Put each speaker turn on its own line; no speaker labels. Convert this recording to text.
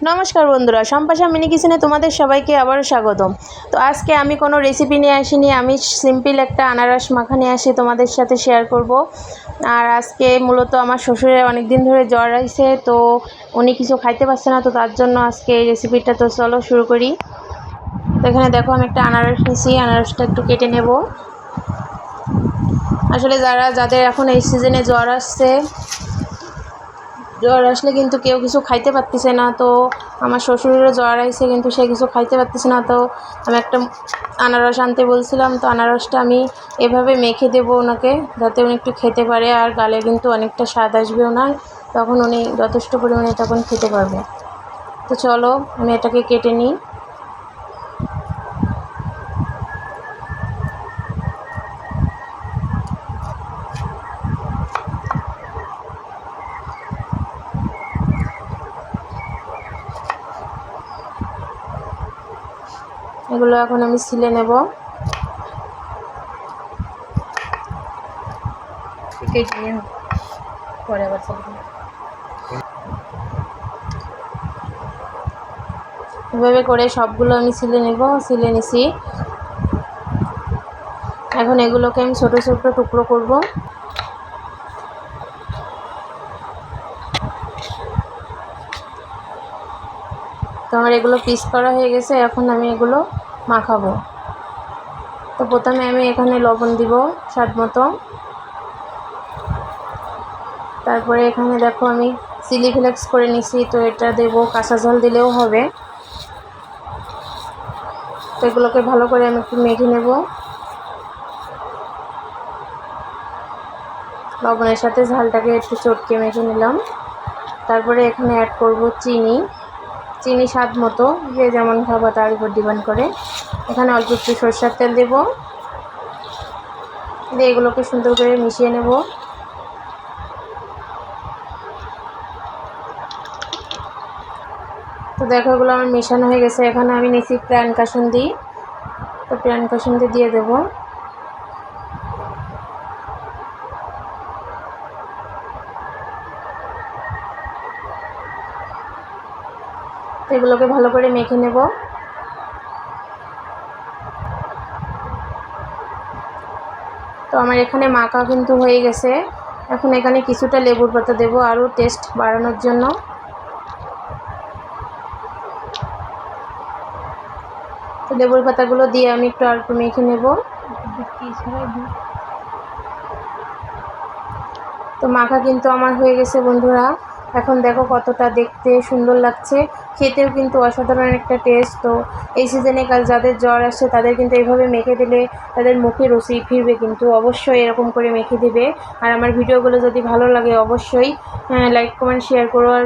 নমস্কার বন্ধুরা, সম্পাশা মিনি কিচেনে তোমাদের সবাইকে আবারও স্বাগতম। তো আজকে আমি কোনো রেসিপি নিয়ে আসিনি, আমি সিম্পল একটা আনারস মাখা নিয়ে আসি তোমাদের সাথে শেয়ার করব। আর আজকে মূলত আমার শ্বশুরের অনেক দিন ধরে জ্বর হয়েছে, তো উনি কিছু খাইতে পারছে না, তো তার জন্য আজকে এই রেসিপিটা। তো চলো শুরু করি। তো এখানে দেখো আমি একটা আনারস নিয়েছি, আনারসটা একটু কেটে নেব। আসলে যাদের এখন এই সিজনে জ্বর আসলে কিন্তু কেউ কিছু খাইতে পারতেছে না। তো আমার শ্বশুরেরও জ্বর আসছে, কিন্তু সে কিছু খাইতে পারতেছে না। তো আমি একটা আনারস আনতে বলছিলাম, তো আনারসটা আমি এভাবে মেখে দেবো ওনাকে, যাতে উনি একটু খেতে পারে। আর গালে কিন্তু অনেকটা স্বাদ আসবে ওনার, তখন উনি যথেষ্ট পরিমাণে তখন খেতে পারবে। তো চলো আমি এটাকে কেটে নিই। এগুলো এখন আমি ছিলে নেব। এভাবে করে সবগুলো আমি ছিলে নেব, ছিলে নিছি। এখন এগুলোকে আমি ছোট ছোট টুকরো করব। তো আমার এগুলো পিস করা হয়ে গেছে, এখন আমি এগুলো মাখাবো। তো প্রথমে আমি এখানে লবণ দিব স্বাদ মতো। তারপরে এখানে দেখো আমি চিলি ফ্লেক্স করে নিছি, তো এটা দেবো। কাঁচা ঝাল দিলেও হবে। তো এগুলোকে ভালো করে আমি একটু মেখে নেব। লবণের সাথে ঝালটাকে একটু চটকে মেখে নিলাম। তারপরে এখানে অ্যাড করব চিনি স্বাদ মতো, যে যেমন খাবো তার উপর ডিপেন্ড করে। এখানে অল্প একটু সরষের তেল দেব, দিয়ে এগুলোকে সুন্দর করে মিশিয়ে নেব। তো দেখো এগুলো আমার মেশানো হয়ে গেছে। এখানে আমি নিচ্ছি প্রাণ কাসুন্দি, তো প্রাণ কাসুন্দি দিয়ে দেব। তো এগুলোকে ভালো করে মেখে নেব। তো আমার এখানে মাখা কিন্তু হয়ে গেছে। এখন এখানে কিছুটা লেবুর পাতা দেব আরও টেস্ট বাড়ানোর জন্য। তো লেবুর পাতাগুলো দিয়ে আমি একটু অল্প মেখে নেব। তো মাখা কিন্তু আমার হয়ে গেছে বন্ধুরা। এখন দেখো কতটা দেখতে সুন্দর লাগছে, খেতেও কিন্তু অসাধারণ একটা টেস্ট। তো এই সিজনে যাদের জ্বর আসছে তাদের কিন্তু এইভাবে মেখে দিলে তাদের মুখে রুচি ফিরবে, কিন্তু অবশ্যই এরকম করে মেখে দিবে। আর আমার ভিডিওগুলো যদি ভালো লাগে অবশ্যই লাইক কমেন্ট শেয়ার করো। আর